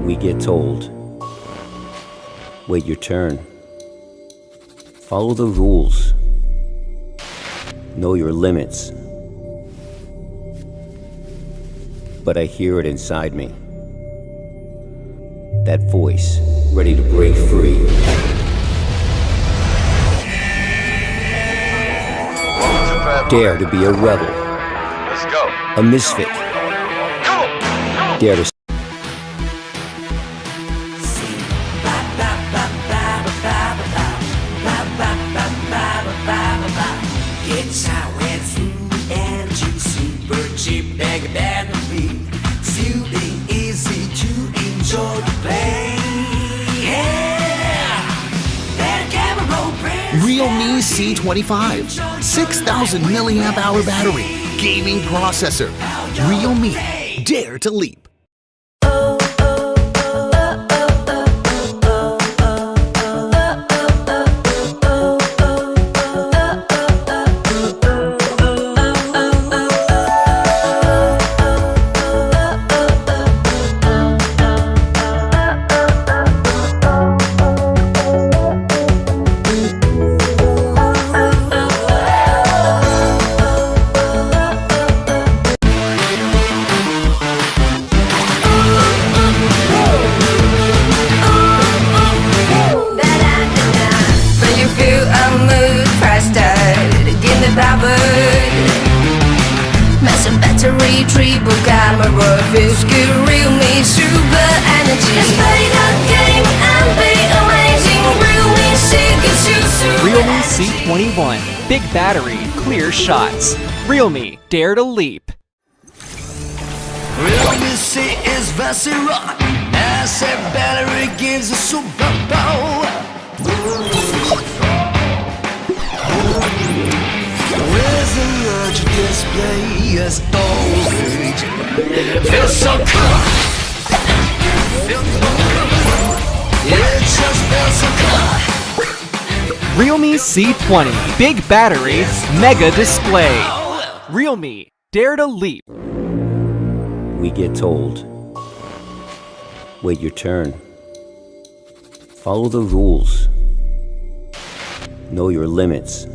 We get told, wait your turn. Follow the rules. Know your limits. But I hear it inside me. That voice, ready to break free. Dare to be a rebel. Let's go. A misfit. Dare to It's how it's and juicy, super cheap, bag of battery, feeling easy to enjoy the play. Yeah, that camera brand. Realme C25, 6,000 milliamp hour battery, gaming processor. Realme, dare to leap. Massive battery, triple camera, feels good, Realme super energy. Let's play the game and be amazing. Realme C gets you super Realme C21, big battery, clear shots. Realme, dare to leap. Realme C is Vassira, massive battery gives a super power. Where's the large display as storage? Feels so cool. It just feels so cool. Realme C20, big battery, mega display. Realme, dare to leap. we get told, wait your turn. Follow the rules. Know your limits.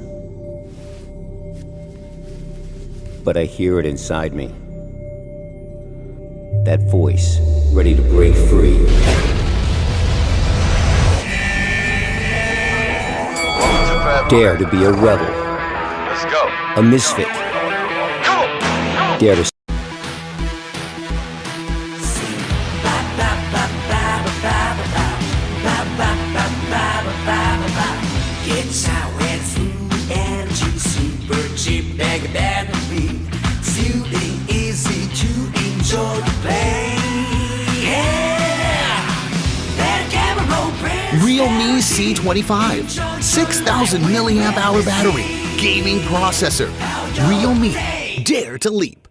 But I hear it inside me. That voice, ready to break free. Dare to be a rebel. Let's go. A misfit. Dare to It's how it's and juicy, super cheap, bag of battery, feeling easy to enjoy the play. Yeah, that camera brand. Realme C25, 6,000 milliamp hour battery, gaming processor. Realme, dare to leap.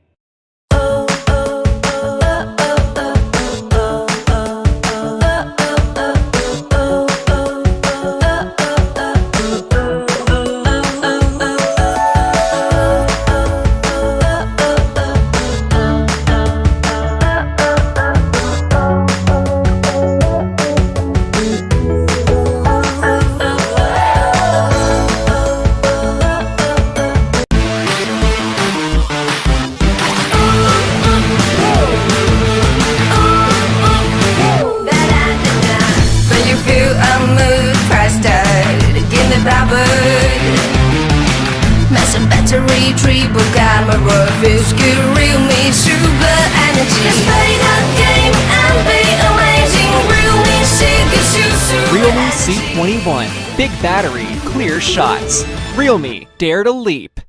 Massive battery, triple camera, feels good, Realme super energy. Let's play the game and be amazing. Realme C gets you super Realme energy. C21, big battery, clear shots. Realme, dare to leap.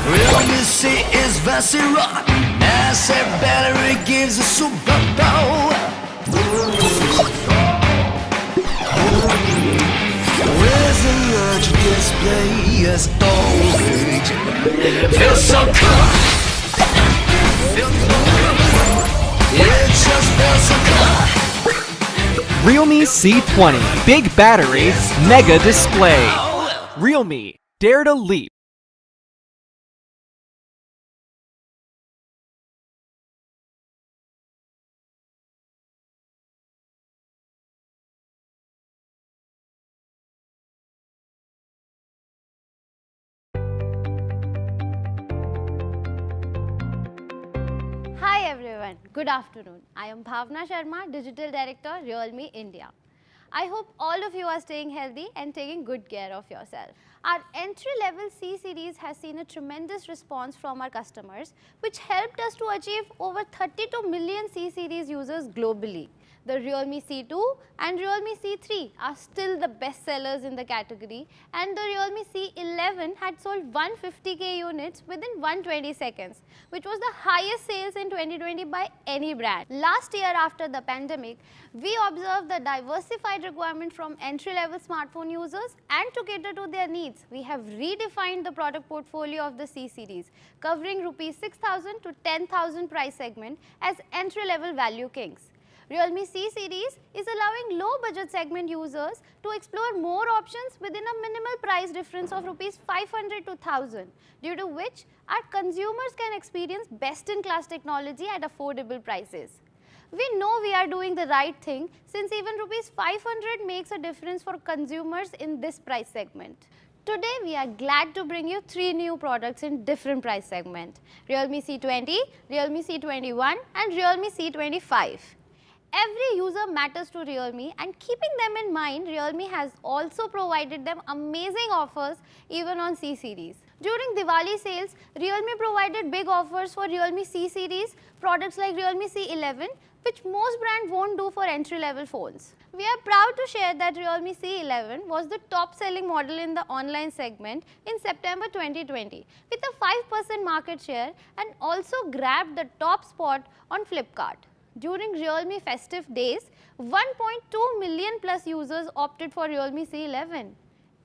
Realme C is Vassira, massive battery gives a super power. Where's the large display as storage? Feels so cool. It just feels so cool. Realme C20, big battery, mega display. Realme, dare to leap. Hi everyone, good afternoon. I am Bhavna Sharma, Digital Director, Realme India. I hope all of you are staying healthy and taking good care of yourself. Our entry-level C series has seen a tremendous response from our customers, which helped us to achieve over 32 million C series users globally. The Realme C2 and Realme C3 are still the best sellers in the category, and the Realme C11 had sold 150k units within 120 seconds, which was the highest sales in 2020 by any brand. Last year after the pandemic, we observed the diversified requirement from entry-level smartphone users, and to cater to their needs, we have redefined the product portfolio of the C series, covering Rs 6,000 to 10,000 price segment as entry-level value kings. Realme C series is allowing low budget segment users to explore more options within a minimal price difference of Rs 500 to 1000, due to which our consumers can experience best in class technology at affordable prices. We know we are doing the right thing, since even Rs 500 makes a difference for consumers in this price segment. Today we are glad to bring you 3 new products in different price segment: Realme C20, Realme C21 and Realme C25. Every user matters to Realme, and keeping them in mind, Realme has also provided them amazing offers even on C series. During Diwali sales, Realme provided big offers for Realme C series products like Realme C11, which most brands won't do for entry-level phones. We are proud to share that Realme C11 was the top selling model in the online segment in September 2020 with a 5% market share, and also grabbed the top spot on Flipkart. During Realme festive days, 1.2 million plus users opted for Realme C11.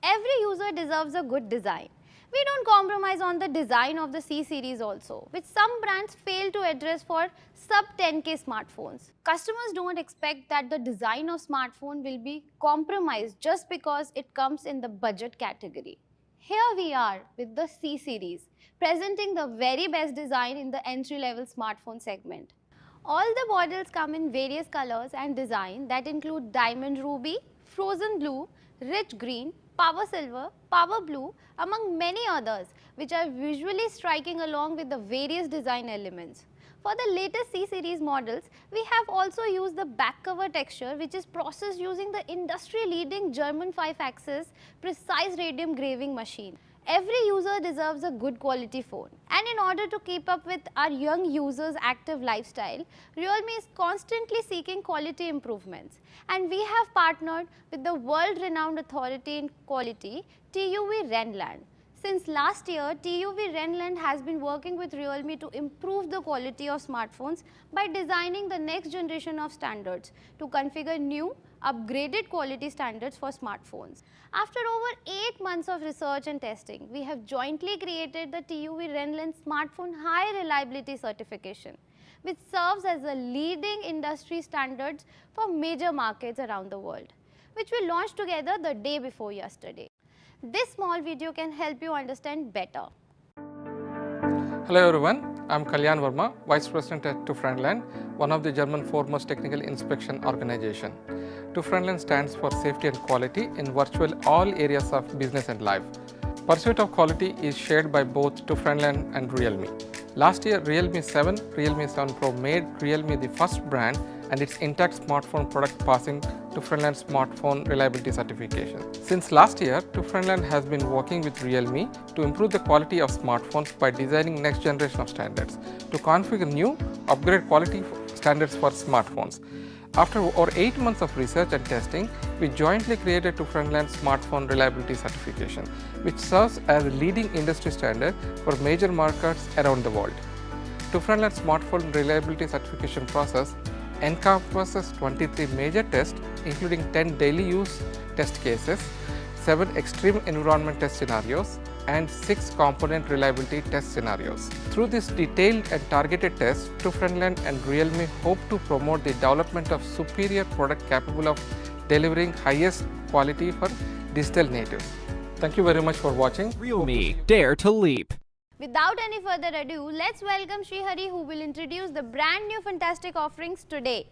Every user deserves a good design. We don't compromise on the design of the C series also, which some brands fail to address for sub 10k smartphones. Customers don't expect that the design of smartphone will be compromised just because it comes in the budget category. Here we are with the C series, presenting the very best design in the entry-level smartphone segment. All the models come in various colors and design that include diamond ruby, frozen blue, rich green, power silver, power blue, among many others, which are visually striking along with the various design elements. For the latest C series models, we have also used the back cover texture, which is processed using the industry leading German 5-axis precise radium graving machine. Every user deserves a good quality phone, and in order to keep up with our young users' active lifestyle, Realme is constantly seeking quality improvements, and we have partnered with the world-renowned authority in quality, TÜV Rheinland. Since last year, TÜV Rheinland has been working with Realme to improve the quality of smartphones by designing the next generation of standards to configure new, upgraded quality standards for smartphones. After over 8 months of research and testing, we have jointly created the TÜV Rheinland Smartphone High Reliability Certification, which serves as a leading industry standards for major markets around the world, which we launched together the day before yesterday. This small video can help you understand better. Hello everyone, I am Kalyan Verma, Vice President at TÜV Rheinland, one of the German foremost technical inspection organization. TÜV Rheinland stands for safety and quality in virtually all areas of business and life. Pursuit of quality is shared by both TÜV Rheinland and Realme. Last year, Realme 7, Realme 7 Pro made Realme the first brand and its intact smartphone product passing TÜV Rheinland Smartphone Reliability Certification. Since last year, TÜV Rheinland has been working with Realme to improve the quality of smartphones by designing next generation of standards to configure new, upgrade quality standards for smartphones. After over 8 months of research and testing, we jointly created TÜV Rheinland Smartphone Reliability Certification, which serves as a leading industry standard for major markets around the world. TÜV Rheinland Smartphone Reliability Certification process encompasses 23 major tests, including 10 daily use test cases, 7 extreme environment test scenarios, and 6 component reliability test scenarios. Through this detailed and targeted tests, TÜV Rheinland and Realme hope to promote the development of superior product capable of delivering highest quality for digital natives. Thank you very much for watching. Realme, dare to leap. Without any further ado, let's welcome Srihari, who will introduce the brand new fantastic offerings today.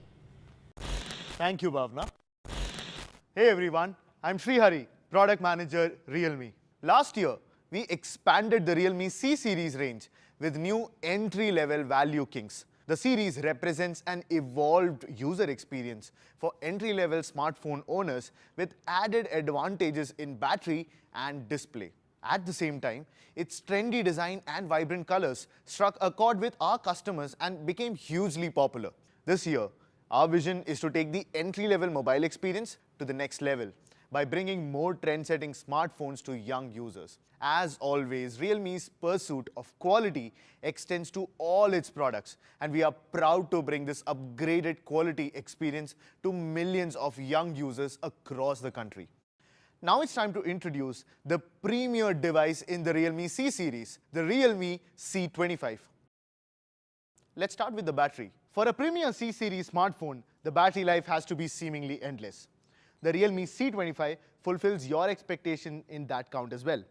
Thank you, Bhavna. Hey everyone, I'm Srihari, Product Manager, Realme. Last year, we expanded the Realme C series range with new entry-level value kings, The series represents an evolved user experience for entry-level smartphone owners with added advantages in battery and display. At the same time, its trendy design and vibrant colors struck a chord with our customers and became hugely popular. This year, our vision is to take the entry-level mobile experience to the next level by bringing more trend-setting smartphones to young users. As always, Realme's pursuit of quality extends to all its products, and we are proud to bring this upgraded quality experience to millions of young users across the country. Now it's time to introduce the premier device in the Realme C series, the Realme C25. Let's start with the battery. For a premier C series smartphone, the battery life has to be seemingly endless. The Realme C25 fulfills your expectation in that count as well.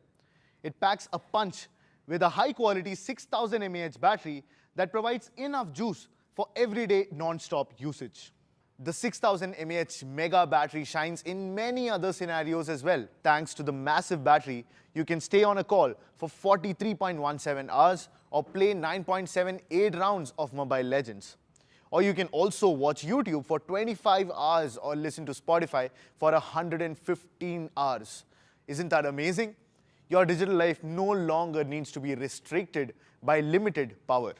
It packs a punch with a high-quality 6000 mAh battery that provides enough juice for everyday non-stop usage. The 6000 mAh mega battery shines in many other scenarios as well. Thanks to the massive battery, you can stay on a call for 43.17 hours or play 9.78 rounds of Mobile Legends. Or you can also watch YouTube for 25 hours or listen to Spotify for 115 hours. Isn't that amazing? Your digital life no longer needs to be restricted by limited power.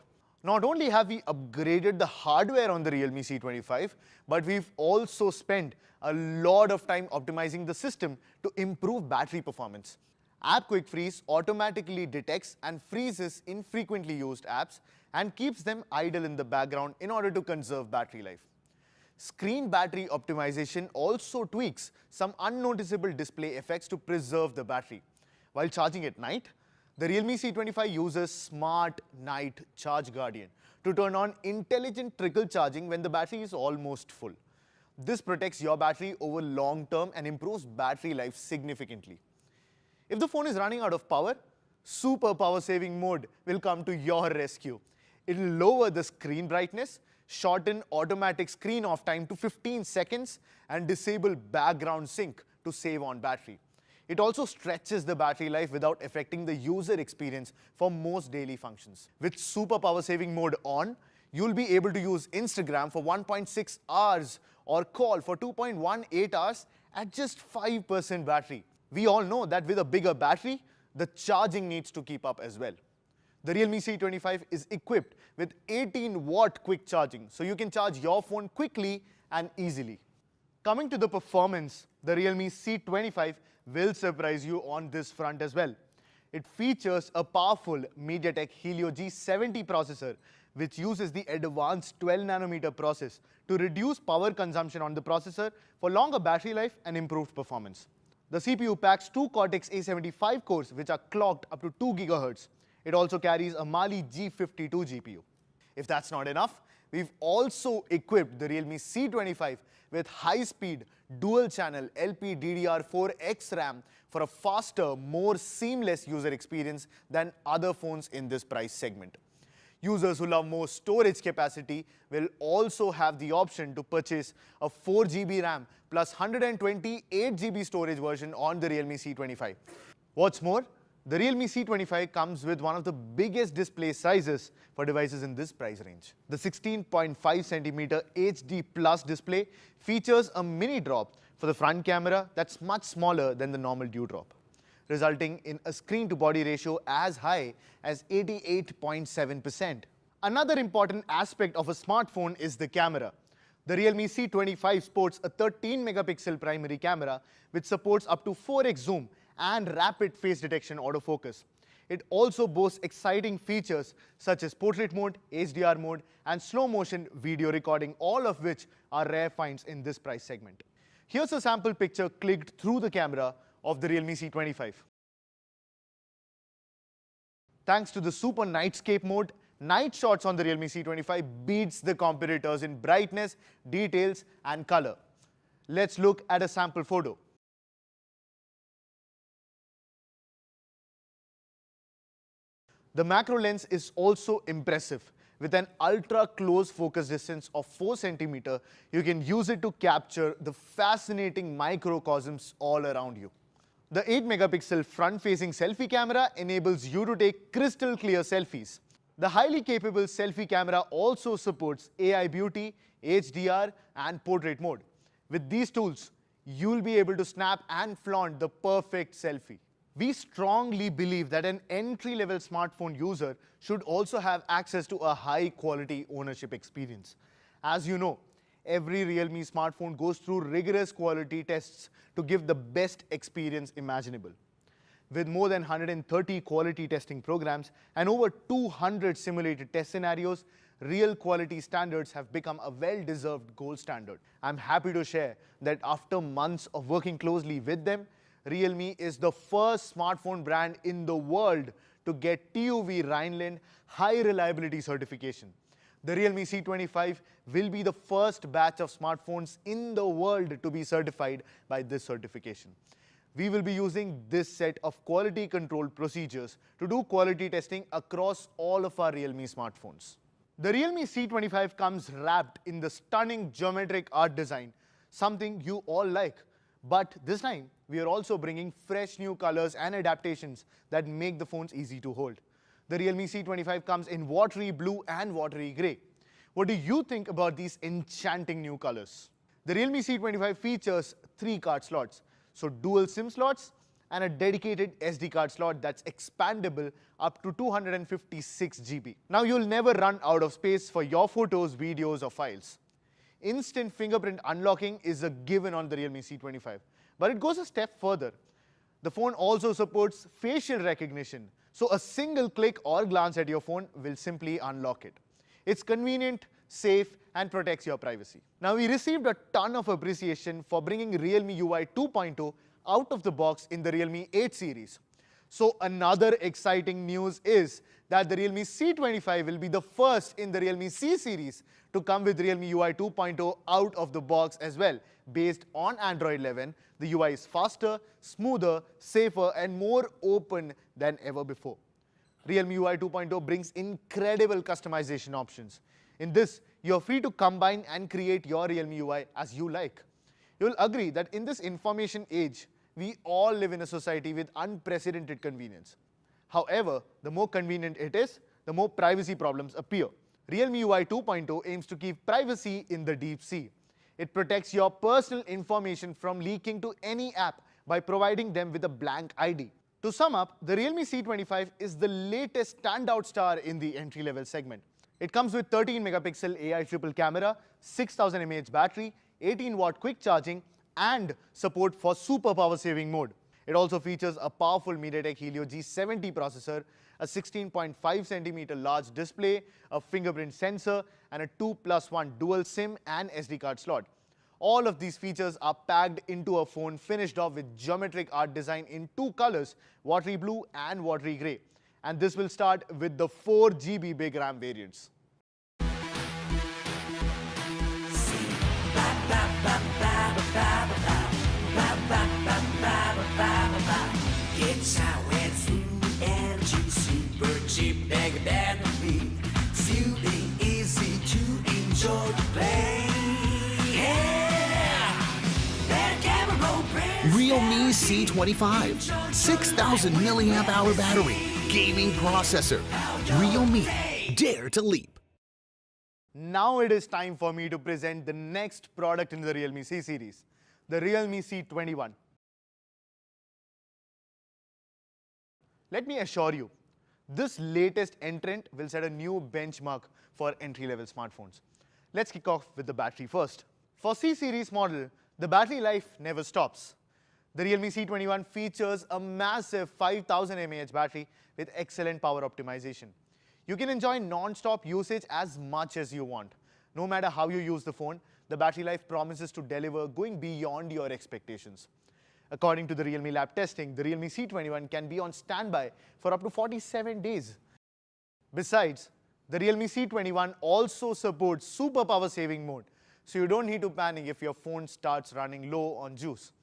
Not only have we upgraded the hardware on the Realme C25, but we've also spent a lot of time optimizing the system to improve battery performance. App Quick Freeze automatically detects and freezes infrequently used apps and keeps them idle in the background in order to conserve battery life. Screen battery optimization also tweaks some unnoticeable display effects to preserve the battery. While charging at night, the Realme C25 uses Smart Night Charge Guardian to turn on intelligent trickle charging when the battery is almost full. This protects your battery over long term and improves battery life significantly. If the phone is running out of power, Super Power Saving Mode will come to your rescue. It will lower the screen brightness, shorten automatic screen off time to 15 seconds, and disable background sync to save on battery. It also stretches the battery life without affecting the user experience for most daily functions. With Super Power Saving Mode on, you'll be able to use Instagram for 1.6 hours or call for 2.18 hours at just 5% battery. We all know that with a bigger battery, the charging needs to keep up as well. The Realme C25 is equipped with 18-watt quick charging, so you can charge your phone quickly and easily. Coming to the performance, the Realme C25 will surprise you on this front as well. It features a powerful MediaTek Helio G70 processor, which uses the advanced 12nm process to reduce power consumption on the processor for longer battery life and improved performance. The CPU packs two Cortex A75 cores, which are clocked up to 2 GHz. It also carries a Mali G52 GPU. If that's not enough, we've also equipped the Realme C25 with high-speed dual-channel LPDDR4X RAM for a faster, more seamless user experience than other phones in this price segment. Users who love more storage capacity will also have the option to purchase a 4 GB RAM plus 128 GB storage version on the Realme C25. What's more, the Realme C25 comes with one of the biggest display sizes for devices in this price range. The 16.5 cm HD Plus display features a mini drop for the front camera that's much smaller than the normal dewdrop, resulting in a screen-to-body ratio as high as 88.7%. Another important aspect of a smartphone is the camera. The Realme C25 sports a 13-megapixel primary camera, which supports up to 4x zoom and rapid face detection autofocus. It also boasts exciting features such as portrait mode, HDR mode, and slow motion video recording, all of which are rare finds in this price segment. Here's a sample picture clicked through the camera of the Realme C25. Thanks to the Super Nightscape mode, night shots on the Realme C25 beats the competitors in brightness, details, and color. Let's look at a sample photo. The macro lens is also impressive. With an ultra-close focus distance of 4 cm, you can use it to capture the fascinating microcosms all around you. The 8-megapixel front-facing selfie camera enables you to take crystal clear selfies. The highly capable selfie camera also supports AI beauty, HDR and portrait mode. With these tools, you'll be able to snap and flaunt the perfect selfie. We strongly believe that an entry-level smartphone user should also have access to a high-quality ownership experience. As you know, every Realme smartphone goes through rigorous quality tests to give the best experience imaginable. With more than 130 quality testing programs and over 200 simulated test scenarios, real quality standards have become a well-deserved gold standard. I'm happy to share that after months of working closely with them, Realme is the first smartphone brand in the world to get TÜV Rheinland high reliability certification. The Realme C25 will be the first batch of smartphones in the world to be certified by this certification. We will be using this set of quality control procedures to do quality testing across all of our Realme smartphones. The Realme C25 comes wrapped in the stunning geometric art design, something you all like. But this time, we are also bringing fresh new colors and adaptations that make the phones easy to hold. The Realme C25 comes in watery blue and watery grey. What do you think about these enchanting new colors? The Realme C25 features 3 card slots, so dual SIM slots and a dedicated SD card slot that's expandable up to 256 GB. Now you'll never run out of space for your photos, videos or files. Instant fingerprint unlocking is a given on the Realme C25, but it goes a step further. The phone also supports facial recognition, so a single click or glance at your phone will simply unlock it. It's convenient, safe and protects your privacy. Now we received a ton of appreciation for bringing Realme UI 2.0 out of the box in the Realme 8 series. So another exciting news is that the Realme C25 will be the first in the Realme C series to come with Realme UI 2.0 out of the box as well. Based on Android 11, the UI is faster, smoother, safer and more open than ever before. Realme UI 2.0 brings incredible customization options. In this, you're free to combine and create your Realme UI as you like. You'll agree that in this information age, we all live in a society with unprecedented convenience. However, the more convenient it is, the more privacy problems appear. Realme UI 2.0 aims to keep privacy in the deep sea. It protects your personal information from leaking to any app by providing them with a blank ID. To sum up, the Realme C25 is the latest standout star in the entry-level segment. It comes with 13-megapixel AI triple camera, 6000 mAh battery, 18-watt quick charging, and support for super power saving mode. It also features a powerful MediaTek Helio G70 processor, a 16.5cm large display, a fingerprint sensor, and a 2+1 dual SIM and SD card slot. All of these features are packed into a phone finished off with geometric art design in 2 colors, watery blue and watery grey. And this will start with the 4GB big RAM variants. It's highway through energy, super cheap, big battery, feeling easy to enjoy the play. Yeah, that camera press. Realme C25, 6000 milliamp hour battery, gaming processor. Realme, dare to leap. Now it is time for me to present the next product in the Realme C series, the Realme C21. Let me assure you, this latest entrant will set a new benchmark for entry-level smartphones. Let's kick off with the battery first. For C series model, the battery life never stops. The Realme C21 features a massive 5000 mAh battery with excellent power optimization. You can enjoy non-stop usage as much as you want. No matter how you use the phone, the battery life promises to deliver, going beyond your expectations. According to the Realme lab testing, the Realme C21 can be on standby for up to 47 days. Besides, the Realme C21 also supports super power saving mode, so you don't need to panic if your phone starts running low on juice.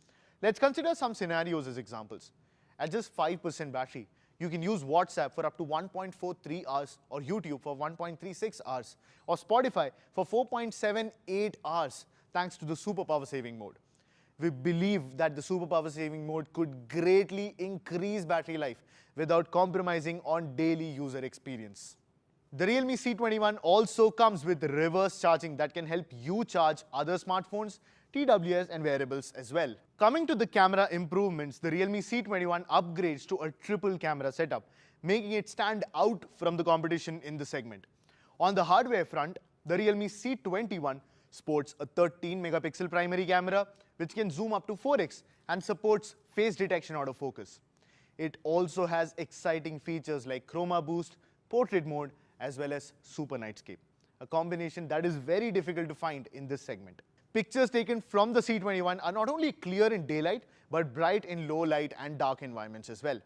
Let's consider some scenarios as examples. At just 5% battery, you can use WhatsApp for up to 1.43 hours, or YouTube for 1.36 hours, or Spotify for 4.78 hours thanks to the super power saving mode. We believe that the super power saving mode could greatly increase battery life without compromising on daily user experience. The Realme C21 also comes with reverse charging that can help you charge other smartphones, TWS and wearables as well. Coming to the camera improvements, the Realme C21 upgrades to a triple camera setup, making it stand out from the competition in the segment. On the hardware front, the Realme C21 sports a 13 megapixel primary camera which can zoom up to 4x and supports face detection autofocus. It also has exciting features like Chroma Boost, Portrait Mode as well as Super Nightscape, a combination that is very difficult to find in this segment. Pictures taken from the C21 are not only clear in daylight but bright in low light and dark environments as well.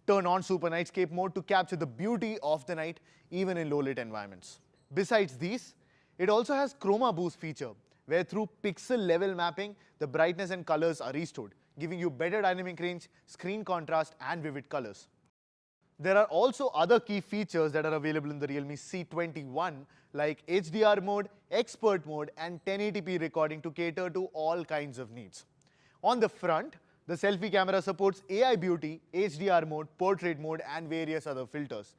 Turn on Super Nightscape mode to capture the beauty of the night even in low lit environments. Besides these, it also has Chroma Boost feature where through pixel level mapping the brightness and colors are restored, giving you better dynamic range, screen contrast and vivid colors. There are also other key features that are available in the Realme C21 like HDR mode, expert mode and 1080p recording to cater to all kinds of needs. On the front, the selfie camera supports AI beauty, HDR mode, portrait mode and various other filters.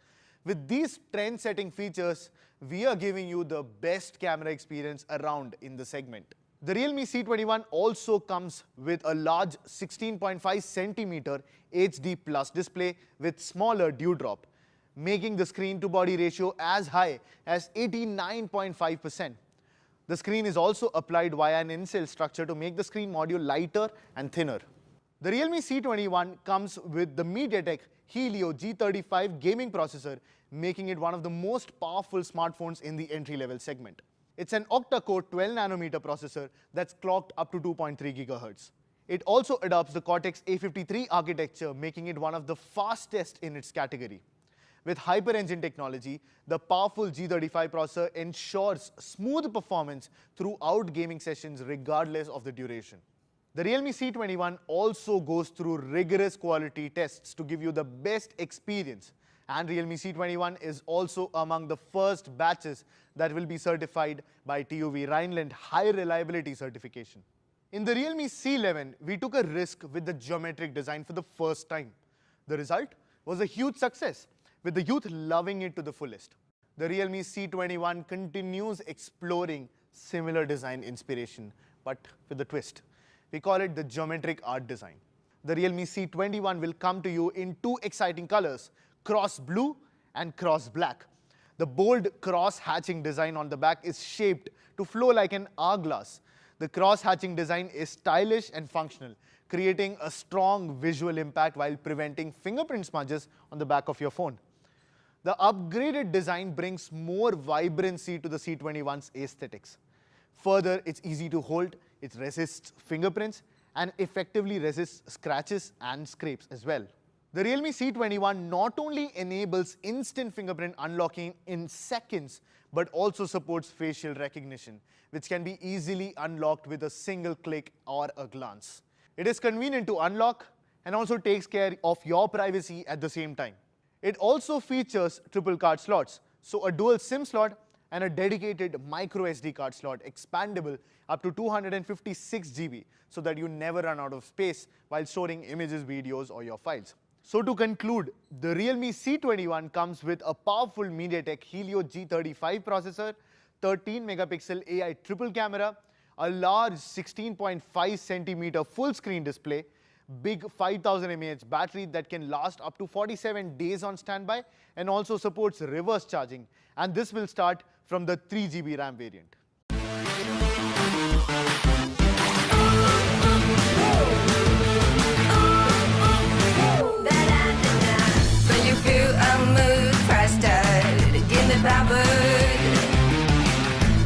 With these trend-setting features, we are giving you the best camera experience around in the segment. The Realme C21 also comes with a large 16.5 centimeter HD Plus display with smaller dewdrop, making the screen to body ratio as high as 89.5%. The screen is also applied via an in-cell structure to make the screen module lighter and thinner. The Realme C21 comes with the MediaTek Helio G35 gaming processor, making it one of the most powerful smartphones in the entry-level segment. It's an octa-core 12nm processor that's clocked up to 2.3 GHz. It also adopts the Cortex-A53 architecture, making it one of the fastest in its category. With HyperEngine technology, the powerful G35 processor ensures smooth performance throughout gaming sessions regardless of the duration. The Realme C21 also goes through rigorous quality tests to give you the best experience. And Realme C21 is also among the first batches that will be certified by TÜV Rheinland High Reliability Certification. In the Realme C11, we took a risk with the geometric design for the first time. The result was a huge success, with the youth loving it to the fullest. The Realme C21 continues exploring similar design inspiration, but with a twist. We call it the geometric art design. The Realme C21 will come to you in two exciting colors, cross blue and cross black. The bold cross hatching design on the back is shaped to flow like an hourglass. The cross hatching design is stylish and functional, creating a strong visual impact while preventing fingerprint smudges on the back of your phone. The upgraded design brings more vibrancy to the C21's aesthetics. Further, it's easy to hold, it resists fingerprints and effectively resists scratches and scrapes as well. The Realme C21 not only enables instant fingerprint unlocking in seconds, but also supports facial recognition, which can be easily unlocked with a single click or a glance. It is convenient to unlock and also takes care of your privacy at the same time. It also features triple card slots, so a dual SIM slot and a dedicated micro SD card slot, expandable up to 256 GB, so that you never run out of space while storing images, videos or your files. So to conclude, the Realme C21 comes with a powerful MediaTek Helio G35 processor, 13 megapixel AI triple camera, a large 16.5 cm full screen display, big 5000 mAh battery that can last up to 47 days on standby and also supports reverse charging, and this will start from the 3 GB RAM variant. When you feel a mood, press start, give me power.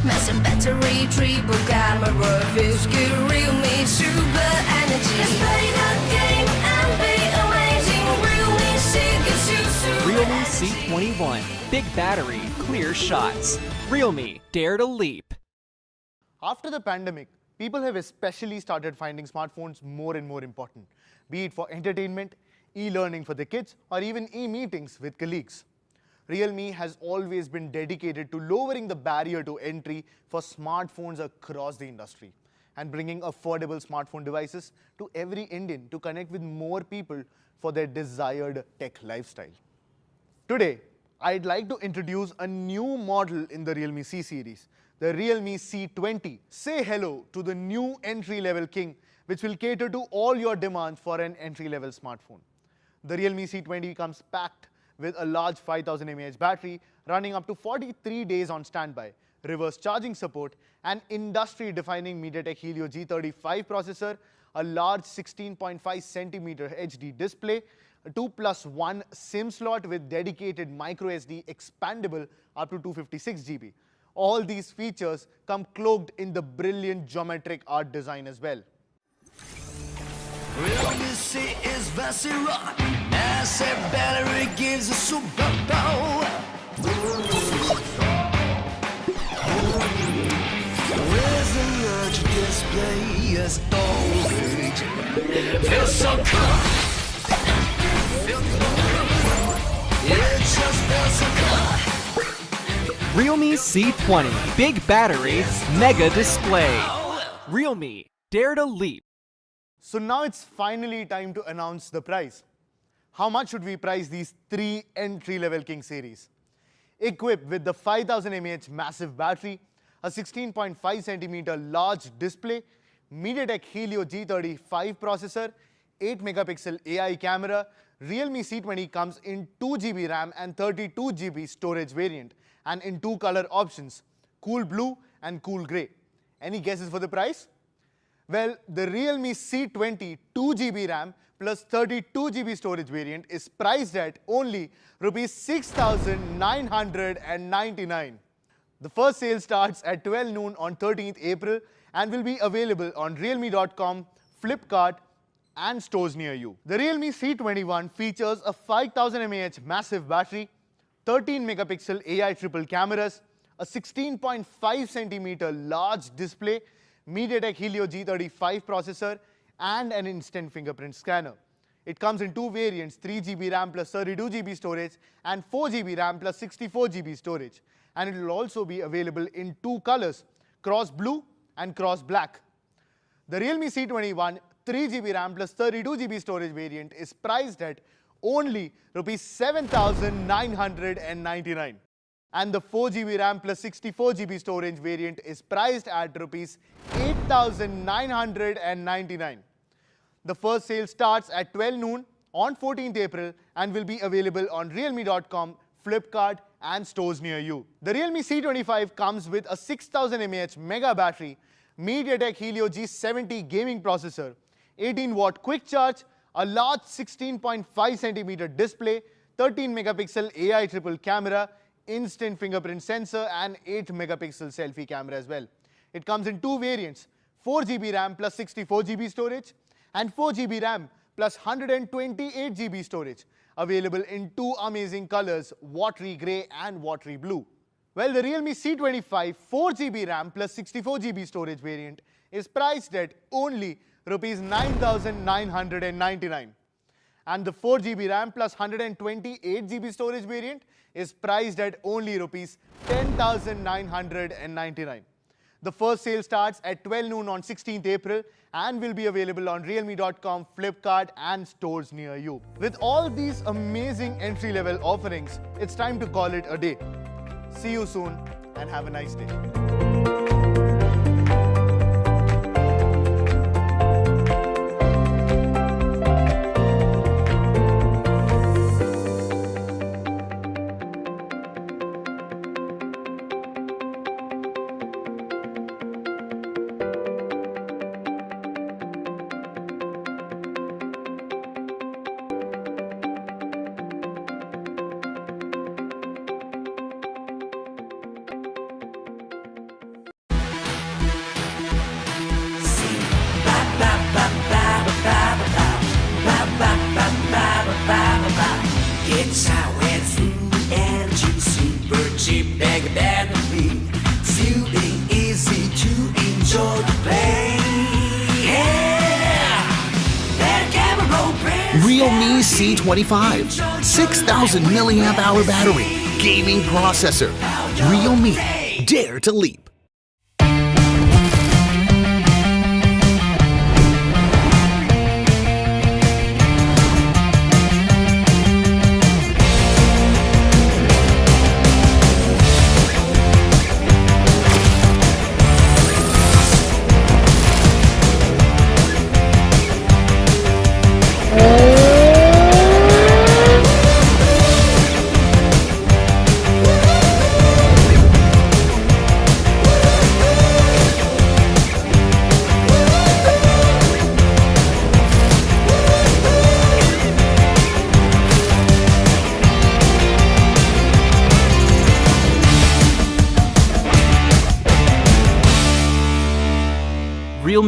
Massive battery, triple camera, feels good, Realme super energy. Let's play the game and be amazing. Realme super. Realme C21. Big battery, clear shots. Realme, dare to leap. After the pandemic, people have especially started finding smartphones more and more important, be it for entertainment, e-learning for the kids, or even e-meetings with colleagues. Realme has always been dedicated to lowering the barrier to entry for smartphones across the industry and bringing affordable smartphone devices to every Indian to connect with more people for their desired tech lifestyle. Today, I'd like to introduce a new model in the Realme C series, the Realme C20. Say hello to the new entry-level king, which will cater to all your demands for an entry-level smartphone. The Realme C20 comes packed with a large 5000 mAh battery running up to 43 days on standby, reverse charging support, an industry-defining MediaTek Helio G35 processor, a large 16.5 cm HD display, a 2+1 SIM slot with dedicated microSD expandable up to 256 GB. All these features come cloaked in the brilliant geometric art design as well. Realme C is Vassy Rock. Massive battery gives a superpower. With a large display, a storage. Feels so cool. It just feels so cool. Realme C20. Big battery, mega display. Realme, dare to leap. So now it's finally time to announce the price. How much should we price these three entry-level King series? Equipped with the 5000 mAh massive battery, a 16.5 cm large display, MediaTek Helio G35 processor, 8 megapixel AI camera, Realme C20 comes in 2 GB RAM and 32 GB storage variant, and in two color options, cool blue and cool grey. Any guesses for the price? Well, the Realme C20 2 GB RAM plus 32 GB storage variant is priced at only Rs 6,999. The first sale starts at 12 noon on 13th April and will be available on realme.com, Flipkart and stores near you. The Realme C21 features a 5000 mAh massive battery, 13 megapixel AI triple cameras, a 16.5 cm large display, MediaTek Helio G35 processor and an instant fingerprint scanner. It comes in two variants, 3 GB RAM plus 32 GB storage and 4 GB RAM plus 64 GB storage. And it will also be available in two colors, cross blue and cross black. The Realme C21 3 GB RAM plus 32 GB storage variant is priced at only Rs 7,999. And the 4 GB RAM plus 64 GB storage variant is priced at Rs 8,999. The first sale starts at 12 noon on 14th April and will be available on realme.com, Flipkart and stores near you. The Realme C25 comes with a 6000 mAh mega battery, MediaTek Helio G70 gaming processor, 18-watt quick charge, a large 16.5 cm display, 13 megapixel AI triple camera, instant fingerprint sensor and 8 megapixel selfie camera as well. It comes in two variants, 4 GB RAM plus 64 GB storage and 4 GB RAM plus 128 GB storage, available in two amazing colors, watery grey and watery blue. Well, the Realme C25 4 GB RAM plus 64 GB storage variant is priced at only Rs 9,999. And the 4 GB RAM plus 128 GB storage variant is priced at only Rs 10,999. The first sale starts at 12 noon on 16th April and will be available on realme.com, Flipkart and stores near you. With all these amazing entry-level offerings, it's time to call it a day. See you soon and have a nice day. It's how it's food and juice, super cheap, bag battery, feeling easy to enjoy the play. Yeah, that camera brand. Realme C25, 6,000 milliamp hour battery, gaming processor. Realme, dare to leap.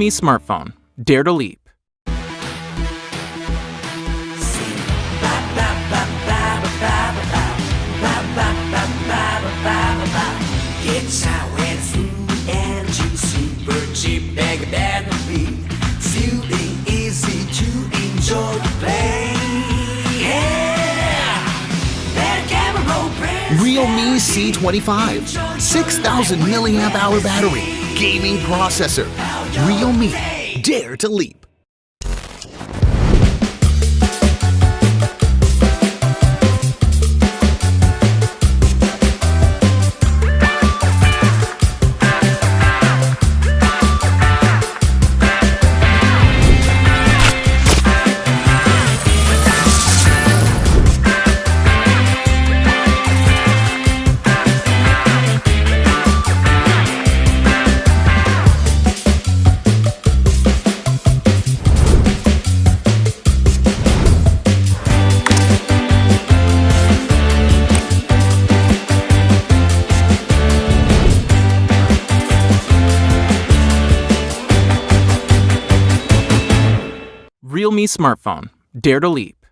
Realme smartphone. Dare to leap. It's sour fruit and juice, super cheap, bag battery, feeling easy to enjoy the play. Yeah, that camera roll press. Realme C25, 6,000 milliamp hour battery, gaming processor. Realme, dare to leap. Realme smartphone. Dare to leap.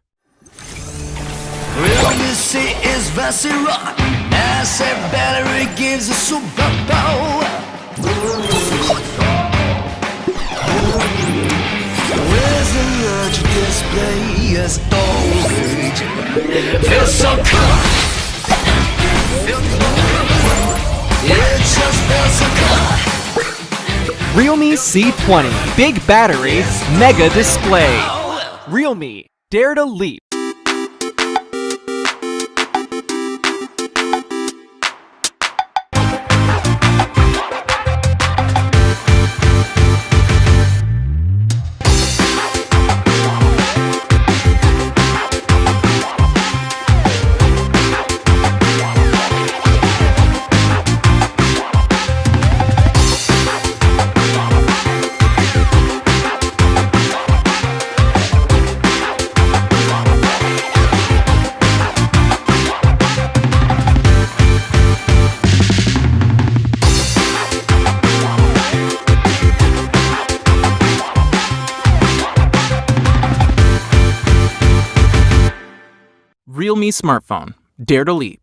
Realme C is very rock. Massive battery gives a superpower. With a large display, a storage. Feels so cool. It just feels so cool. Realme C20. Big battery, mega display. Realme, dare to leap. Realme smartphone. Dare to leap.